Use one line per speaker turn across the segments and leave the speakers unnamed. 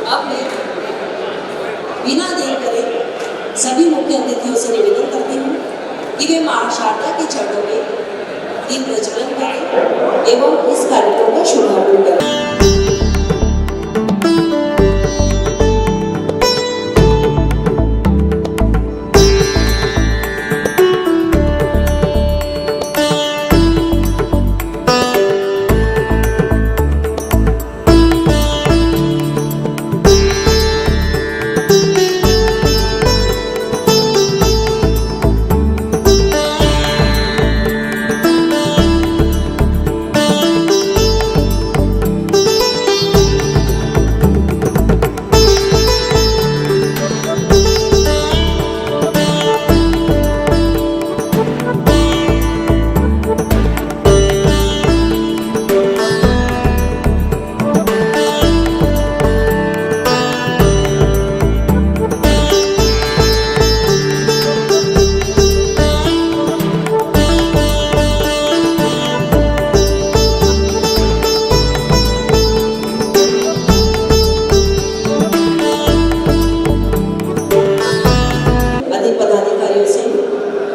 अब मैं बिना देर करे सभी मुख्य अतिथियों से निवेदन करती हूँ कि वे मां शारदा के चरणों में दीप प्रज्वलन करें एवं इस कार्यक्रम का शुभारंभ करें।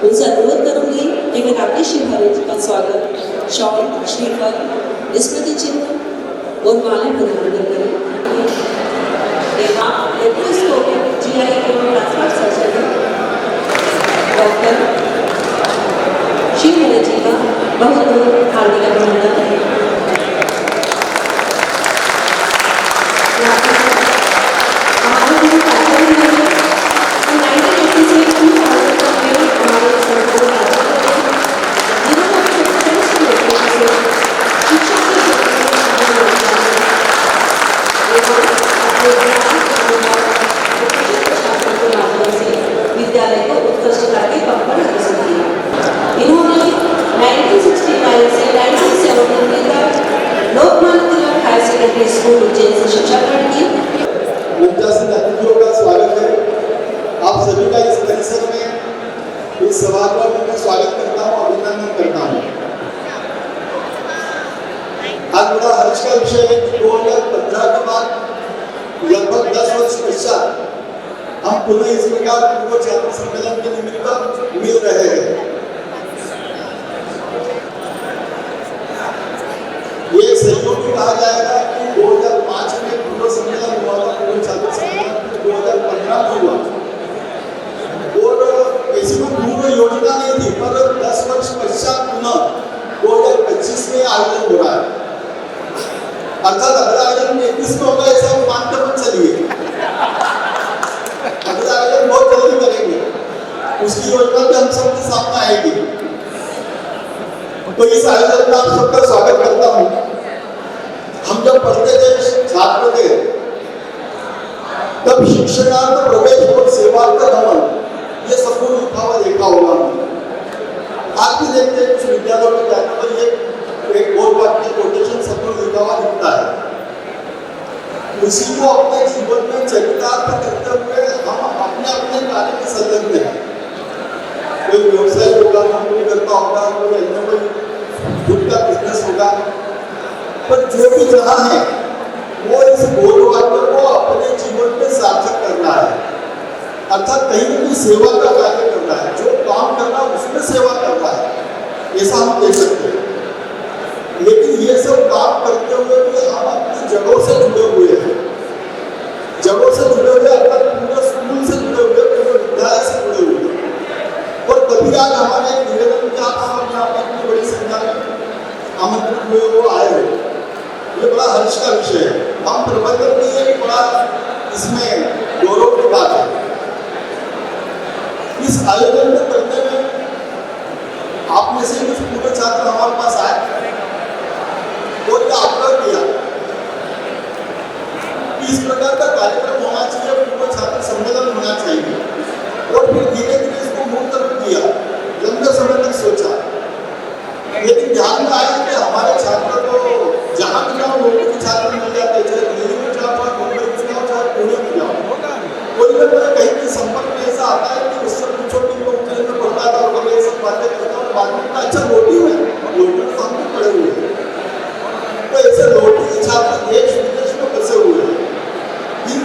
उनसे अनुरोध करूंगी कि वे राकेश शिवहरे जी का स्वागत शॉल, श्रीफल, स्मृति चिन्ह और माला प्रदान करें। GI एवं ट्रांसप्लांट सर्जन डॉक्टर शिवहरे जी का बहुत बहुत हार्दिक अभिनंदन। विद्यालय को उत्कृष्टता के पद पर अग्रसर किया। इन्होंने 1969 से 1970 तक Lokmanya Tilak higher secondary school Ujjain से शिक्षा ग्रहण की।
उपस्थित अतिथियों का स्वागत है। आप सभी का इस परिसर में इस सभागार में स्वागत करता हूँ, अभिनंदन करता हूँ। आज बड़ा हर्ष का विषय है कि 2015 के बाद लगभग 10 वर्ष पश्चात हम पुनः इस प्रकार पूर्व छात्र सम्मेलन के निमित्त मिल रहे हैं। ये सहयोग भी कहा जाएगा कि 2005 में पूर्व सम्मेलन हुआ था, पूर्व छात्र सम्मेलन 2015 में हुआ और ऐसी कोई पूर्व योजना नहीं थी, पर 10 वर्ष पश्चात पुनः 2025 में आयोजन हो रहा है। अर्थात अगला आयोजन 21 में होगा ऐसा मानकर मत चलिए, अगला आयोजन बहुत जल्दी करेंगे, उसकी योजना भी हम सबके सामने आएगी। तो इस आयोजन में आप सबका स्वागत करता हूँ। हम जब पढ़ते थे, छात्र थे, तब शिक्षणार्थ प्रवेश और सेवार्थ गमन ये सबको लिखा हुआ देखा होगा। आज भी देखते हैं कुछ विद्यालयों में जाने पर ये एक बोल वाक्य कोटेशन सब लोग लिखा हुआ दिखता है। उसी को अपने जीवन में चरितार्थ करते हुए हम अपने अपने कार्य में संलग्न हैं। कोई व्यवसाय होगा, नौकरी करता होगा, कोई अन्य कोई खुद का बिजनेस होगा, पर जो भी जहाँ है वो इस बोल वाक्य को अपने जीवन में सार्थक करना है। अर्थात कहीं ना कहीं सेवा का कार्य करना है, जो काम करना उसमें सेवा करना है, ऐसा हम कह सकते हैं। लेकिन ये सब काम करते हुए भी हम अपनी जड़ों से जुड़े हुए हैं, जड़ों से जुड़े हुए अर्थात पूरे स्कूल से जुड़े हुए, पूरे विद्यालय से जुड़े हुए। और तभी आज हमारे एक निवेदन के आप सब यहाँ पर इतनी बड़ी संख्या में आमंत्रित हुए वो आए हो, ये बड़ा हर्ष का विषय है। हम प्रबंधन के लिए बड़ा इसमें गौरव की बात है। इस आयोजन में करने में आप में से कुछ पूर्व छात्र हमारे पास आए और यह आग्रह किया कि इस प्रकार का कार्यक्रम होना चाहिए, पूर्व छात्र सम्मेलन होना चाहिए। और फिर धीरे धीरे इसको मूर्त रूप दिया, लंबे समय तक सोचा, लेकिन ध्यान में आया कि हमारे छात्र तो जहाँ भी जाओ लोगों के छात्र मिल जाते, चाहे दिल्ली में जाओ, चाहे मुंबई में जाओ, चाहे पुणे में जाओ, कोई ना कोई कहीं के संपर्क में ऐसा आता है कि उससे पूछो कि वो उज्जैन में पढ़ता था और ये सब बातें करता हूँ, बाद में अच्छा लोटी है, लोटी तो हम भी पढ़े हुए हैं। तो ऐसे लोटी छात्र देश विदेश में बसे हुए हैं। इन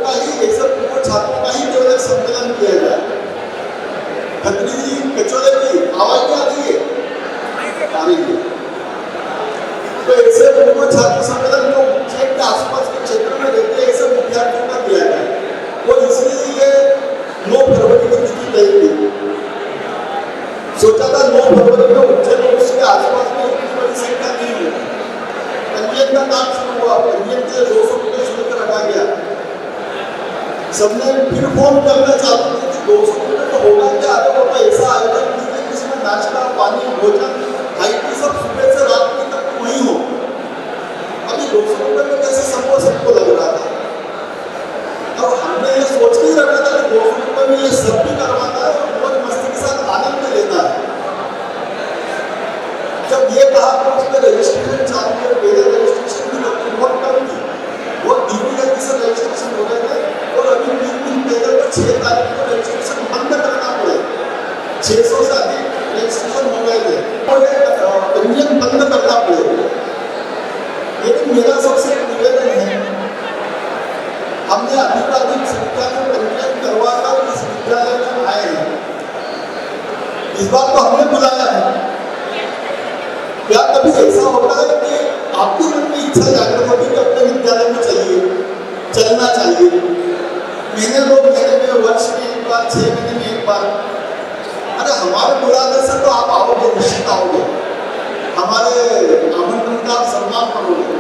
का ही ऐसे पूर्व छात्रों का ही केवल एक सम्मेलन किया जाए। खत्री जी, कचौड़े की आवाज नहीं आ रही है? आ रही है। तो ऐसे पूर्व छात्र सम्मेलन जो उज्जैन के आसपास के क्षेत्र में रहते हैं ऐसे विद्यार्थियों का किया जाए। और इसलिए ये 9 फरवरी की तिथि तय की। सोचा था 9 फरवरी में उज्जैन और उसके आसपास में इतनी बड़ी संख्या नहीं होगी। पंजीयन का काम शुरू हुआ, पंजीयन के 200 रुपये शुल्क रखा गया। सबने फिर फोन करना चाहते थे कि 200 रुपये तो होगा क्या? अरे वो ऐसा आयोजन कीजिए जिसमें नाश्ता, पानी, भोजन, खाई सब सुबह से रात में तक वही हो। अभी 200 रुपये में कैसे संभव सबको लग रहा था। और हमने ये सोच के ही रखा था कि 200 रुपये में ये सब भी करवाना है और बहुत मस्ती के साथ आनंद लेना है। जब ये कहा तो उसमें रजिस्ट्रेशन चालू है, पहले रजिस्ट्रेशन की गति बहुत कम थी, बहुत धीमी गति से रजिस्ट्रेशन हो रहे थे। और अभी 3 दिन पहले तो 6 तारीख को रजिस्ट्रेशन बंद करना पड़े। 600 से अधिक रजिस्ट्रेशन हो गए थे और पंजीयन बंद करना पड़े। लेकिन मेरा सबसे निवेदन है, हमने अधिकाधिक संख्या में पंजीयन करवाकर इस विद्यालय में आए हैं। इस बार तो हमने बुलाया है। क्या कभी ऐसा होता है कि आपके मन में इच्छा जागृत होगी कि अपने विद्यालय में चलिए, चलना चाहिए? महीने 2 महीने में, वर्ष में एक बार, 6 महीने में एक बार। अरे हमारे बुलाने से तो आप आओगे, निश्चित आओगे, हमारे आमंत्रण का आप सम्मान करोगे।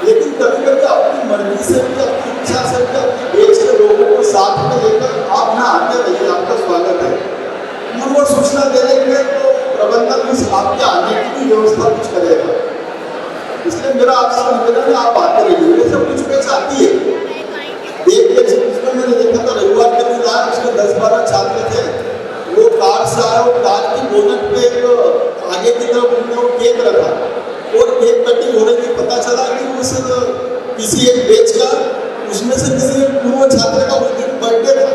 लेकिन कभी कभी अपनी मर्जी से भी, अपनी इच्छा से भी, अपने देश के लोगों को साथ में लेकर आप ना आते रहिए, आपका स्वागत है। पूर्व सूचना देने के तो प्रबंधन उस आपके आने की भी व्यवस्था कुछ करेगा। इसलिए मेरा आपसे निवेदन है, आप आते रहिए। वैसे कुछ बैच आती है, एक बैच जिसमें मैंने देखा था रविवार के दिन आया, उसमें 10-12 छात्र थे। वो कार से आया और कार की बोनट पे एक आगे की तरफ उन्होंने वो केक रखा और केक कटिंग हो रही थी। पता चला कि उस किसी एक बैच का, उसमें से किसी एक पूर्व छात्र का उस दिन बर्थडे था,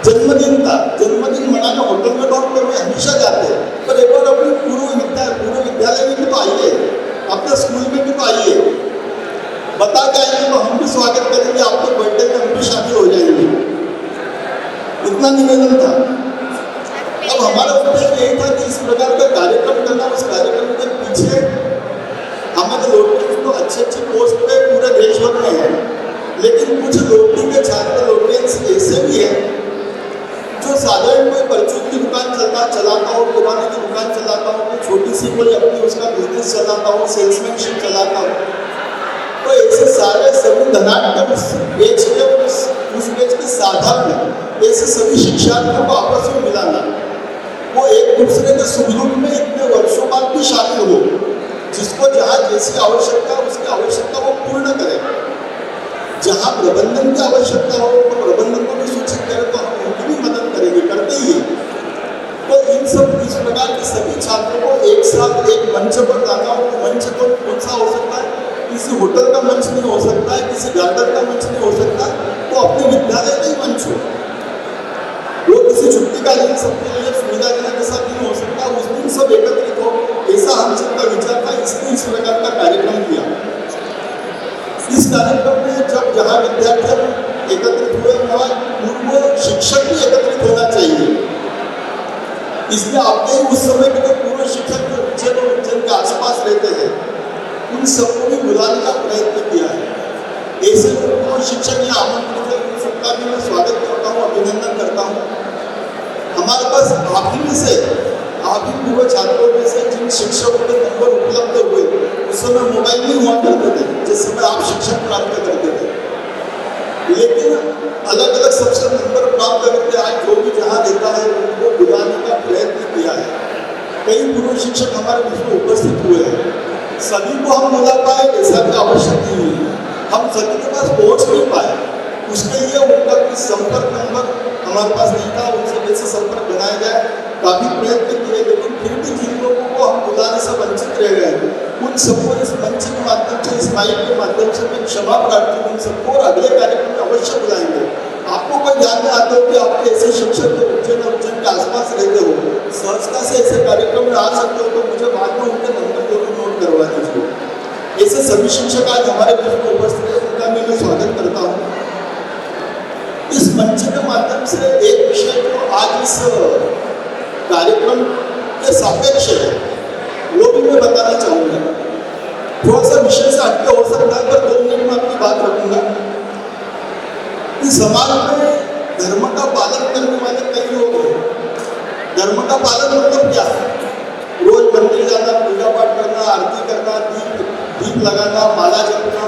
जन्मदिन था। जन्मदिन मनाने होटल में डॉक्टर में हमेशा जाते हैं, पर एक बार अपने पूर्व विद्यालय में भी तो आइए, अपने स्कूल में भी तो आइए, बता के आइए तो हम भी स्वागत करेंगे, आपके बर्थडे में हम भी शामिल हो जाएंगे। इतना निवेदन था। अब हमारा उद्देश्य यही था कि इस प्रकार का कार्यक्रम करना। उस कार्यक्रम के पीछे हमारे लोटियंस तो अच्छे पोस्ट पे पूरे देश भर में है, लेकिन कुछ लोटी के छात्र लोटियंस ऐसे भी है जो साधारण कोई परचून की दुकान चलाता हो, किराने की दुकान चलाता हो, कोई छोटी सी कोई अपनी उसका बिजनेस चलाता हो, सेल्समैनशिप चलाता हो। तो ऐसे सारे सभी धनाढ्य उस बेच के साधन ऐसे सभी शिक्षार्थियों को आपस में मिलाना, वो एक दूसरे के सुख दुख में इतने वर्षों बाद भी शामिल हो, जिसको जहाँ जैसी आवश्यकता है उसकी आवश्यकता वो पूर्ण करे। जहाँ प्रबंधन की आवश्यकता हो तो प्रबंधन को भी सूचित करें, तो हम उनकी भी मदद करेंगे, करते ही है। तो इन सब इस प्रकार के सभी छात्रों को एक साथ एक मंच पर लाना हो, तो मंच तो कौन सा हो सकता है? किसी होटल का मंच नहीं हो सकता है, किसी गार्डन का मंच नहीं हो सकता, तो अपने विद्यालय का ही मंच हो। वो किसी छुट्टी का दिन सबके लिए सुविधाजनक ऐसा नहीं हो सकता, उस दिन सब एकत्रित हो, ऐसा हम सबका विचार था। इसलिए इस प्रकार का कार्यक्रम किया। इस कार्यक्रम में जब जहाँ विद्यार्थी एकत्रित हुए, वहाँ पूर्व शिक्षक भी एकत्रित होना चाहिए। इसलिए आपने ही उस समय के जो पूर्व शिक्षक जो उज्जैन के आसपास रहते हैं, उन सबको भी बुलाने का प्रयत्न किया है। ऐसे पूर्व शिक्षक यहाँ आमंत्रित है, उन सबका भी मैं स्वागत करता हूँ, अभिनंदन करता हूँ। हमारे पास आप ही पूर्व छात्रों में से जिन शिक्षकों के नंबर उपलब्ध हुए, उस समय मोबाइल नहीं हुआ करते थे जिस समय आप शिक्षक प्राप्त करते थे, लेकिन अलग अलग सबसे नंबर प्राप्त करके आज जो भी जहाँ रहता है उनको बुलाने का प्रयत्न किया है। कई पूर्व शिक्षक हमारे बीच में उपस्थित हुए हैं। सभी को हम बुला पाए ऐसा भी आवश्यक नहीं है, हम सभी के पास पहुँच नहीं पाए। उसके लिए उनका कुछ संपर्क नंबर हमारे पास नहीं था, उनसे कैसे संपर्क बनाया जाए काफ़ी प्रयत्न किए, लेकिन फिर भी जिन लोगों को हम बुलाने से वंचित रह गए, उन सबको इस मंच के माध्यम से, इस माइक के माध्यम से मैं क्षमा प्रार्थी हूँ। उन सबको और अगले कार्यक्रम में अवश्य बुलाएंगे। आपको कोई ध्यान में आता हो कि आपके ऐसे शिक्षक जो उज्जैन के आसपास रहते हो, सहजता से ऐसे कार्यक्रम में आ सकते हो, तो मुझे बाद में उनके नंबर जरूर नोट करवा दीजिए। ऐसे सभी शिक्षक आज हमारे बीच में उपस्थित है, उनका मैं स्वागत करता हूँ। मंच के माध्यम से एक विषय जो आज इस कार्यक्रम के सापेक्ष है वो भी मैं बताना चाहूँगा। थोड़ा सा विषय से हटके हो सकता है पर 2 मिनट में अपनी बात रखूंगा कि समाज में धर्म का पालन करने वाले कई लोग हैं। धर्म का पालन मतलब क्या है? रोज मंदिर जाना, पूजा पाठ करना, आरती करना, दीप लगाना, माला जपना,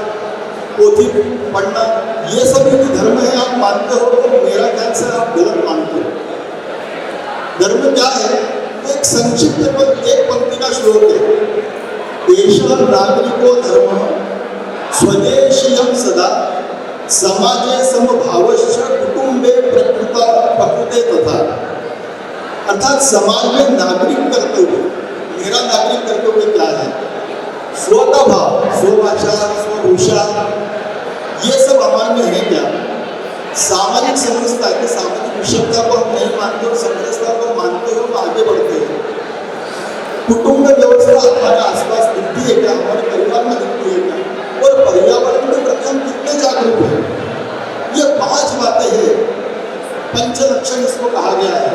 पोथी पढ़ना, ये सब यदि धर्म है आप मानते हो तो मेरा ख्याल से आप गलत मानते हो। धर्म क्या है? एक संक्षिप्त एक पंक्ति का श्लोक है, देश नागरिको धर्म स्वदेशीयम सदा समाजे समभावश्च कुटुंबे प्रकृते तथा। अर्थात समाज में नागरिक कर्तव्य, मेरा नागरिक कर्तव्य क्या है? स्वतः भाव, स्वभाषा, स्वभूषा, ये सब हमारे में है क्या? सामाजिक समरसता है, सामाजिक विषमता को हम नहीं मानते और समरसता को मानते हो तो आगे बढ़ते हैं। कुटुंब व्यवस्था हमारे आसपास दिखती है क्या? हमारे परिवार में दिखती है क्या? और पर्यावरण के प्रति हम कितने जागरूक हैं? ये 5 बातें हैं। पंचलक्षण इसको कहा गया है।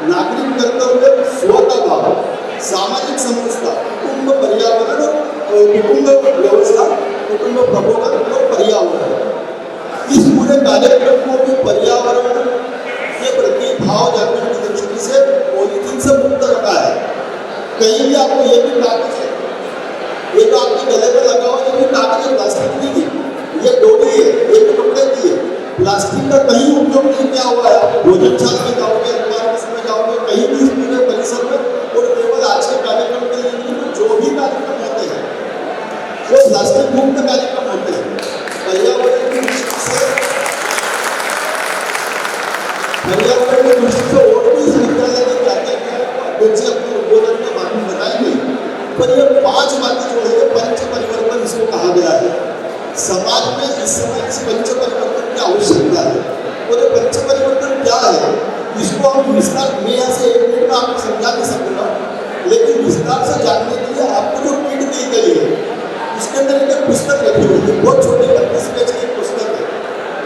नागरिक कर्तव्य, स्वतः भाव, सामाजिक समरसता, कुटुंब पर्यावरण और कुटुंब व्यवस्था, कुटुंब प्रबोधन और पर्यावरण। इस पूरे कार्यक्रम को भी पर्यावरण के प्रति भाव जागरण की दृष्टि से पॉलीथीन से मुक्त रखा है। कहीं भी आपको ये भी कागज है, ये तो आपके गले में लगा हुआ, ये भी कागज है, प्लास्टिक नहीं है, ये डोरी है, ये भी कपड़े की है। प्लास्टिक का कहीं उपयोग नहीं किया हुआ है। भोजनशाला में जाओगे, में जाओगे, कहीं भी इस पूरे परिसर में, और केवल आज के कार्यक्रम के लिए नहीं, जो भी कार्यक्रम होते हैं वो प्लास्टिक मुक्त कार्यक्रम होते हैं। पर्यावरण की दृष्टि से और भी इस विद्यालय के अध्यक्ष अपने उद्बोधन में बातें बताएंगे, पर ये 5 बातें जो है पंच परिवर्तन इसको कहा गया है। समाज में इस समय इस पंच परिवर्तन की आवश्यकता है। और ये पंच परिवर्तन क्या है इसको हम विस्तार, मैं यहाँ से 1 मिनट में आपको समझा नहीं सकूंगा, लेकिन विस्तार से जानने के लिए आपको जो किट दी गई है उसके अंदर एक पुस्तक रखी हुई है, बहुत छोटी 32 पेज की पुस्तक है,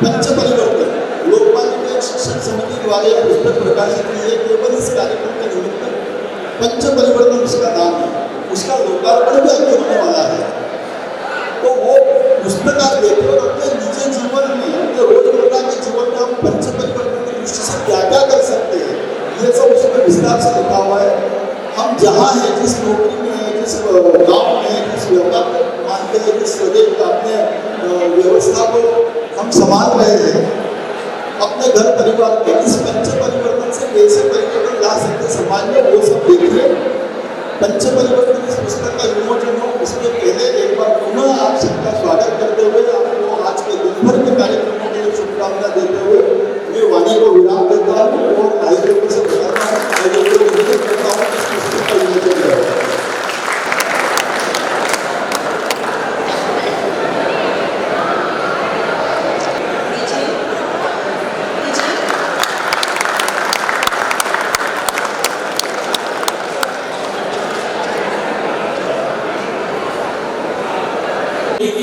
पंच परिवर्तन। लोकमान्य शिक्षण समिति द्वारा यह पुस्तक प्रकाशित हुई है केवल इस कार्यक्रम के निमित्त। पंच परिवर्तन उसका नाम है, उसका लोकार्पण भी आगे होने वाला है। तो वो पुस्तक आप देखो और अपने निजी जीवन में, अपने रोजमर्रा के जीवन में हम पंच परिवर्तन की दृष्टि से क्या क्या कर सकते हैं, ये सब उसमें विस्तार से लिखा हुआ है। हम जहाँ हैं, जिस नौकरी में हैं, जिस गाँव में हैं, जिस व्यवहार को मानते हैं, जिस स्वदेश अपने व्यवस्था को हम संभाल रहे हैं, अपने घर परिवार के इस पंच परिवर्तन से कैसे परिवर्तन ला सकते समाज में, वो सब देखिए। पंच परिवर्तन इस पुस्तक का विमोचन हो, उसके पहले एक बार पुनः आप सबका स्वागत करते हुए आपको आज के दिन भर के कार्यक्रमों के लिए शुभकामना देते हुए मैं वाणी को विराम देता हूँ और आयोजकों से बताता हूँ, आयोजकों को निवेदन करता हूँ इस पुस्तक का विमोचन करें।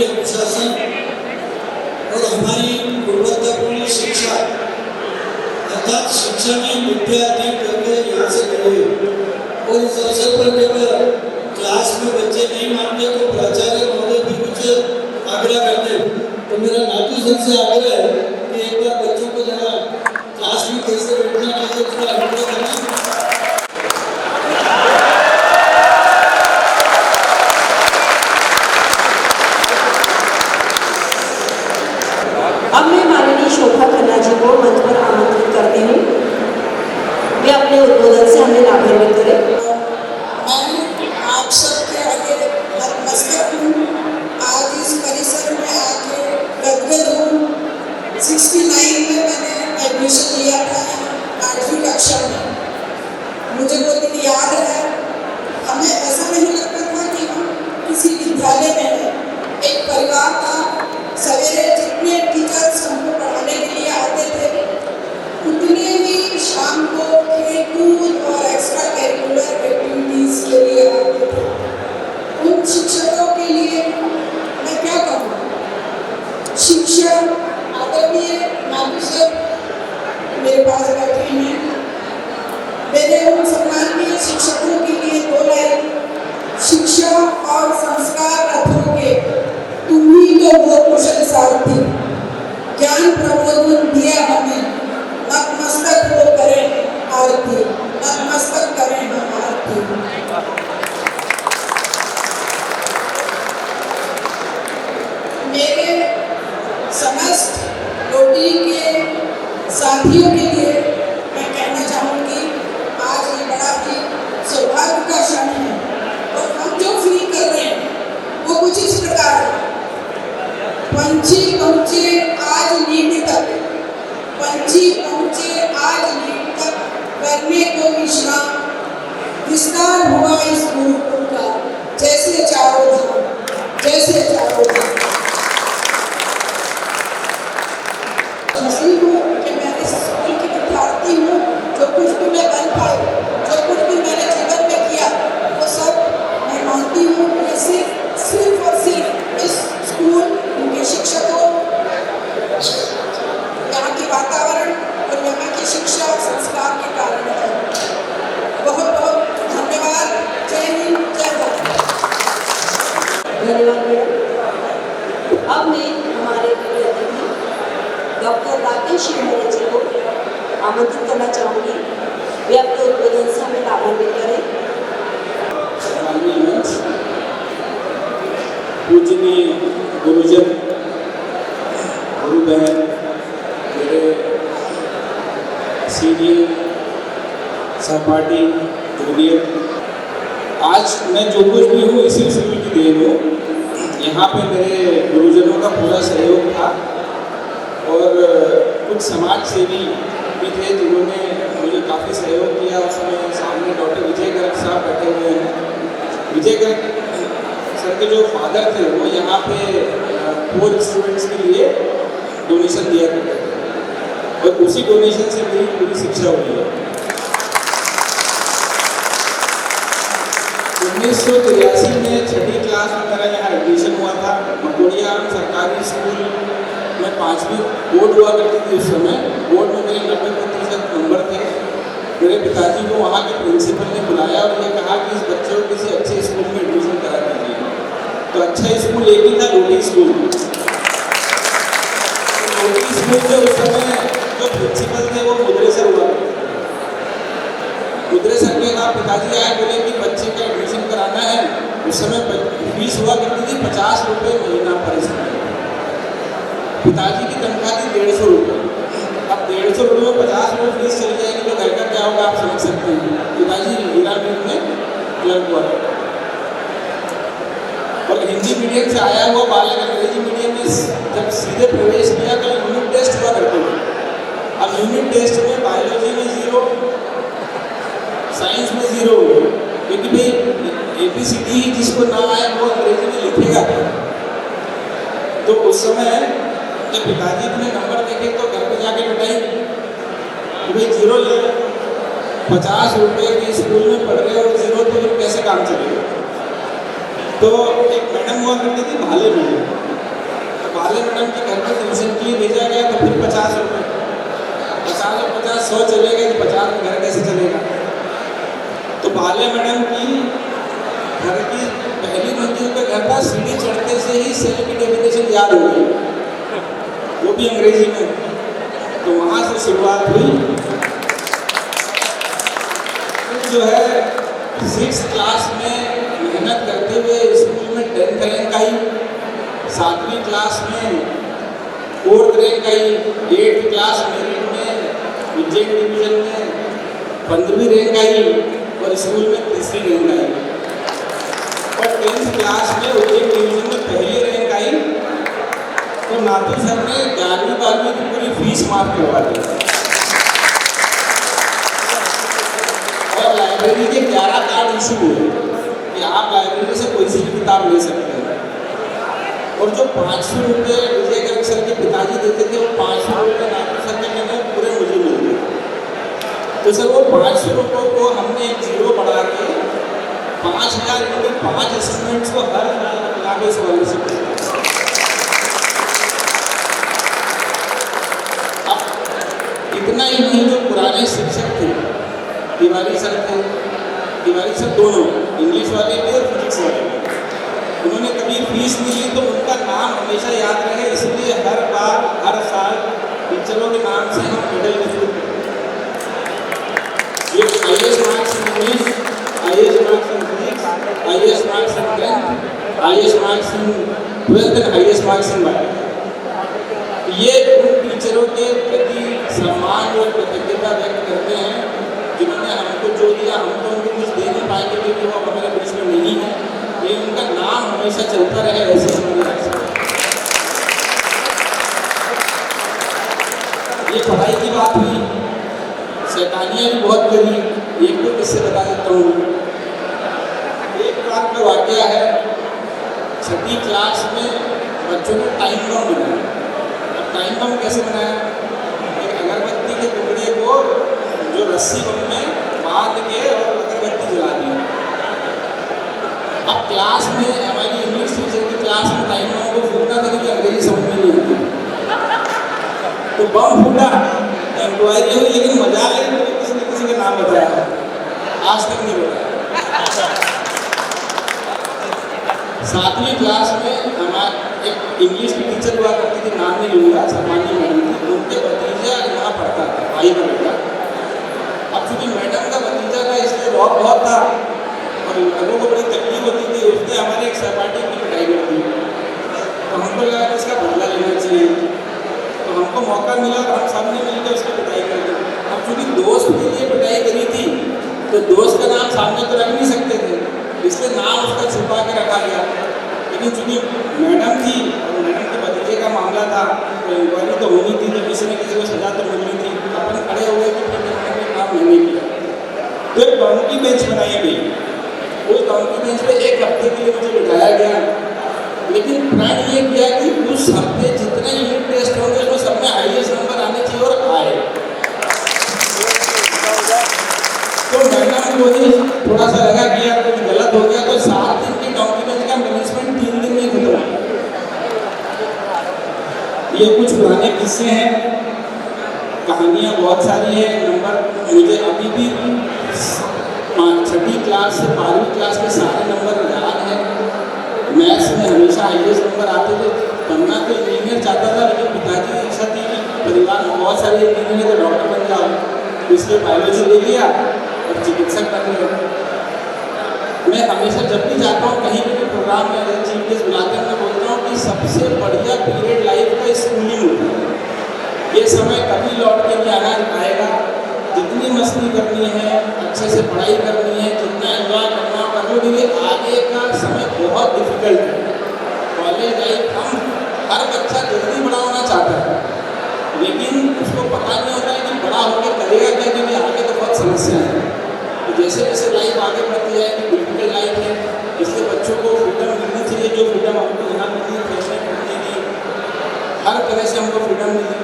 अनुशासन और हमारी गुणवत्तापूर्ण शिक्षा अर्थात शिक्षा में विद्या अर्जित करके यहाँ से गए। और इस अवसर पर जब क्लास में बच्चे नहीं मानते तो प्राचार्य महोदय भी कुछ आग्रह करते, तो मेरा नातू सर से आग्रह है कि एक बार बच्चों को जरा क्लास में कैसे बैठना चाहिए उसका अनुभव करना।
अब मैं माननीय शोभा खन्ना जी को मंच पर आमंत्रित करती हूँ, वे अपने उद्बोधन से हमें लाभान्वित करें।
मैं आप सबके आगे नतमस्तक हूँ। आज इस परिसर में आके गदगद हूँ। 69 में मैंने एडमिशन लिया था 8वीं कक्षा में। मुझे वो दिन याद है। हमें ऐसा नहीं लगता था कि हम किसी विद्यालय में हैं। एक परिवार था। सवेरे जितने टीचर्स हमको पढ़ाने के लिए आते थे उतने ही शाम को खेल कूद और एक्स्ट्रा करिकुलर एक्टिविटीज के लिए आते थे। उन शिक्षकों के लिए मैं क्या कहूँ, शिक्षक आदरणीय नागू सर साथियों के लिए मैं कहना चाहूँगी, आज ये बड़ा ही सौभाग्य का क्षण है और हम जो फील कर रहे हैं वो कुछ इस प्रकार है। पंछी पहुँचे आज नींद तक, पंछी पहुँचे आज नींद तक, करने को विश्राम, विस्तार हुआ इस गुरुकुल का, जैसे चारों धाम, जैसे चारों धाम। खुशी हूँ कि मैं इस स्कूल की विद्यार्थी हूँ। जो कुछ भी मैं बन पाई, जो कुछ भी मैंने जीवन में किया, वो सब मैं मानती हूँ कि सिर्फ और सिर्फ इस स्कूल, उनके शिक्षकों, यहाँ के वातावरण और यहाँ की शिक्षा और संस्कार के कारण है। बहुत बहुत धन्यवाद। जय हिंद, जय भारत।
धन्यवाद मैडम। अब मैं हमारे प्रिय अतिथि डॉक्टर राकेश शिवहरे जी को आमंत्रित करना चाहूँगी। वे अपने उद्बोधन से हमें लाभान्वित करें।
माननीय मंच, पूजनीय गुरुजन, गुरु बहन, मेरे सीनियर सहपाठी, जूनियर, आज मैं जो कुछ भी हूँ इसी स्कूल की देन हूँ। यहाँ पे मेरे गुरुजनों का पूरा सहयोग था और कुछ समाज सेवी भी थे जिन्होंने मुझे काफ़ी सहयोग किया। उसमें सामने डॉक्टर विजय गर्ग साहब बैठे हुए हैं। विजय गर्ग सर के जो फादर थे वो यहाँ पे पोर स्टूडेंट्स के लिए डोनेशन दिया करते थे और उसी डोनेशन से मेरी पूरी शिक्षा हुई है। 1983 में 6ठी क्लास में मेरा यहाँ एडमिशन हुआ था। मकोड़िया सरकारी स्कूल में 5वीं बोर्ड हुआ करती थी। उस समय बोर्ड में मेरे 90% नंबर थे। मेरे पिताजी को वहाँ के प्रिंसिपल ने बुलाया और ये कहा कि इस बच्चे को किसी अच्छे स्कूल में एडमिशन करा दीजिए। तो अच्छा स्कूल एक ही था, लोधी स्कूल। लोधी स्कूल में उस समय जो प्रिंसिपल थे वो मुद्रे सर हुआ करते थे। मुद्रे सर के कहा, पिताजी आए, बोले कि बच्चे का एडमिशन कराना है। उस समय फीस हुआ करती थी 50 रुपये महीना पर स्टूडेंट। पिताजी की तनख्वाह थी 150 रुपये। अब 150 रुपये में 50 रुपये फीस चली जाएगी तो घर का क्या होगा आप समझ सकते हैं। पिताजी हीरामीर में क्लर्क हुआ और हिंदी मीडियम से आया हुआ बालक अंग्रेजी मीडियम में जब सीधे प्रवेश किया तो यूनिट टेस्ट हुआ करते थे। अब यूनिट टेस्ट में बायोलॉजी में 0, साइंस में 0, क्योंकि भाई ABCD जिसको ना आए वो अंग्रेजी में लिखेगा। तो उस समय जब पिताजी ने नंबर देखे तो घर पे जाके बताई कि भाई 0 ले, 50 रुपये के स्कूल में पढ़ रहे और 0 तो फिर कैसे काम चलेगा। तो एक मैडम हुआ करती थी भाले मैडम, तो भाले मैडम के घर पर ट्यूशन के लिए भेजा गया तो फिर 50 रुपये, 50 और 50 100 चले गए तो 50 में घर कैसे चलेगा। तो भाले मैडम की घर की पहली मंजिल पे घर था, सीढ़ी चढ़ते से ही सेल की डेफिनेशन याद हो गई, वो भी अंग्रेजी में। तो वहाँ से शुरुआत हुई। जो है 6th क्लास में मेहनत करते हुए स्कूल में 10th रैंक आई, 7वीं क्लास में 4th रैंक आई, 8th क्लास मेरिट में विजय डिवीजन में 15वीं रैंक आई और स्कूल में 3री रैंक आई। और 10th क्लास में विजय डिवीजन में पहली रैंक आई तो नाथू सर ने 11वीं 12वीं की पूरी फीस माफ करवा दी और लाइब्रेरी के 11 कार्ड इशू हुए कि आप लाइब्रेरी से कोई सी भी किताब ले सकते हैं। और जो 500 रुपये विजय गर्ग सर के पिताजी देते थे वो 500 रुपये नाथू सर के मैंने पूरे मुझे मिल गए। तो सर वो 500 रुपये को हमने 0 बढ़ा के 5000 रुपये 5 स्टूडेंट्स को हर साल ला के स्कॉलरशिप देते। अब इतना ही नहीं, जो पुराने शिक्षक थे, तिवारी सर थे, तिवारी सर दोनों इंग्लिश वाले थे और फिजिक्स वाले थे, उन्होंने कभी फीस नहीं ली तो उनका नाम हमेशा याद रहे, इसलिए हर बार हर साल टीचरों के नाम से हम मेडल डिस्ट्रीब्यूट करते हैं। ये IAS marks in English, IAS marks in physics, IAS marks in 10th, IAS marks in 12th and IAS marks in bio. ये उन टीचरों के प्रति सम्मान
कृतज्ञता व्यक्त करते हैं जिन्होंने हमको जो दिया। हम तो उनको कुछ दे नहीं पाएंगे क्योंकि वो हमारे बीच में नहीं है, लेकिन उनका नाम हमेशा चलता रहे ऐसे हमारे राष्ट्र। ये पढ़ाई की बात हुई, शैतानियाँ भी बहुत करी। एक तो किससे बता देता हूँ, एक बार का वाकया है, 6ठी क्लास में बच्चों ने टाइम बम बनाया। अब टाइम बम कैसे बनाया, एक अगरबत्ती के टुकड़े को जो रस्सी बम में बांध के और अगरबत्ती जला दी। अब क्लास में हमारी इंग्लिश टीचर की क्लास में टाइम बम को फूटना था क्योंकि अंग्रेजी समझ में नहीं आती, तो बम फूटा, इंक्वायरी हुई, लेकिन मजा लेकिन किसी ने किसी का नाम बताया, आज तक नहीं बताया। 7वीं क्लास में हमारे एक इंग्लिश की टीचर हुआ करती थी, नाम नहीं लूँगा, सम्मानी मैडम थी, उनके भतीजा यहाँ पढ़ता था, भाई का बेटा। अब चूँकि मैडम का भतीजा था इसलिए रौब बहुत था और लोगों को बड़ी तकलीफ होती थी, उसने हमारे एक सहपाठी की पिटाई कर दी। तो हमको लगा कि इसका बदला लेना चाहिए, तो हमको मौका मिला और हम सबने मिलकर उसकी पिटाई कर दी। अब चूँकि दोस्त के लिए पिटाई करी थी तो दोस्त का नाम सामने तो रख नहीं सकते थे, इसलिए नाम उसका छुपा के रखा गया। लेकिन चूँकि मैडम थी और मैडम के भतीजे का मामला था तो इंक्वायरी तो होनी थी, तो किसी न किसी को सजा तो मिलनी थी। अपन खड़े हुए कि फिर काम मैंने किया, तो एक डॉन्की बेंच बनाई गई। उस डॉन्की बेंच पे 1 हफ्ते के लिए मुझे बिठाया गया, लेकिन प्लान ये किया कि उस हफ्ते जितने यूनिट टेस्ट होंगे उसमें सब में हाईएस्ट नंबर आने चाहिए और आए। तो मैडम को ही थोड़ा सा लगा कि यार कुछ गलत हो गया, तो 7 दिन की डॉक्यूमेंट का मैनेजमेंट 3 दिन में खत्म। ये कुछ पुराने किस्से हैं, कहानियाँ बहुत सारी हैं। नंबर मुझे अभी भी 6ठी क्लास से 12वीं क्लास के सारे नंबर याद हैं। मैथ्स में हमेशा हाईएस्ट नंबर आते थे। बनना तो इंजीनियर चाहता था, लेकिन पिताजी की इच्छा थी कि परिवार में बहुत सारे इंजीनियर तो डॉक्टर बन जाओ, इसलिए बायोलॉजी ले लिया और चिकित्सक बन गया। मैं हमेशा जब भी जाता हूँ कहीं भी प्रोग्राम में अगर चीफ गेस्ट बुलाते हैं, मैं बोलता हूँ कि सबसे बढ़िया पीरियड लाइफ का स्कूलिंग होता है। ये समय कभी लौट के नहीं आएगा। जितनी मस्ती करनी है, अच्छे से पढ़ाई करनी है, जितना एंजॉय करना कर लो, क्योंकि आगे का समय बहुत डिफिकल्ट है। कॉलेज लाइफ हर बच्चा जल्दी बड़ा होना चाहता है, लेकिन उसको पता नहीं होता है कि बड़ा होकर करेगा क्या, क्योंकि आगे तो बहुत समस्या है। तो जैसे जैसे लाइफ आगे बढ़ती है कि डिफिकल्ट लाइफ है, इसलिए बच्चों को फ्रीडम मिलनी चाहिए। जो फ्रीडम हमको यहाँ मिली, फैशन करने की, हर तरह से हमको फ्रीडम मिली,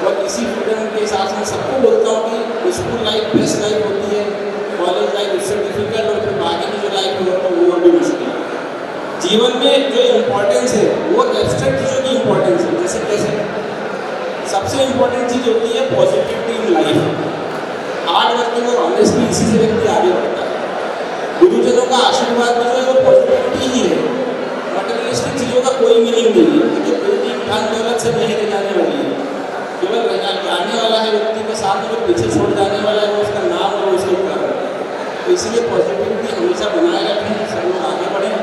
और इसी फ्रीडम के हिसाब से मैं सबको बोलता हूँ कि स्कूल लाइफ बेस्ट लाइफ होती है, कॉलेज लाइफ उससे डिफिकल्ट, और फिर बाकी की जो लाइफ है वो भी मुश्किल है। जीवन में जो इम्पोर्टेंस है वो एब्स्ट्रैक्ट चीज़ों की इम्पोर्टेंस है। जैसे कैसे सबसे इम्पोर्टेंट चीज़ होती है positivity in life, hard working और ऑनेस्टली, इसी से व्यक्ति आगे बढ़ता है। गुरुजनों का आशीर्वाद जो है वो पॉजिटिविटी ही है। मटेरियलिस्टिक चीज़ों का कोई मीनिंग नहीं है, क्योंकि बिल्डिंग धन दौलत से नहीं ले जाने वाली है। केवल जाने वाला है व्यक्ति के साथ में, जो पीछे छोड़ जाने वाला है वो उसका नाम और उसके ऊपर। तो इसीलिए पॉजिटिविटी हमेशा बनाए रखें, सब लोग आगे बढ़ें।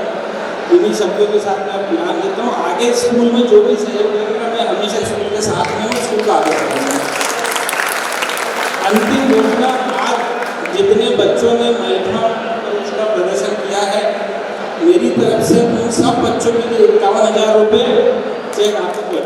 इन्हीं शब्दों के साथ मैं ध्यान देता हूँ। आगे स्कूल में जो भी सहयोग करेगा, मैं हमेशा स्कूल के साथ में हूँ, स्कूल का आगे बढ़ूँगा। अंतिम घोषणा, आज जितने बच्चों ने मैराथन का प्रदर्शन किया है, मेरी तरफ से उन सब बच्चों के लिए 51,000 रुपये चेक आपको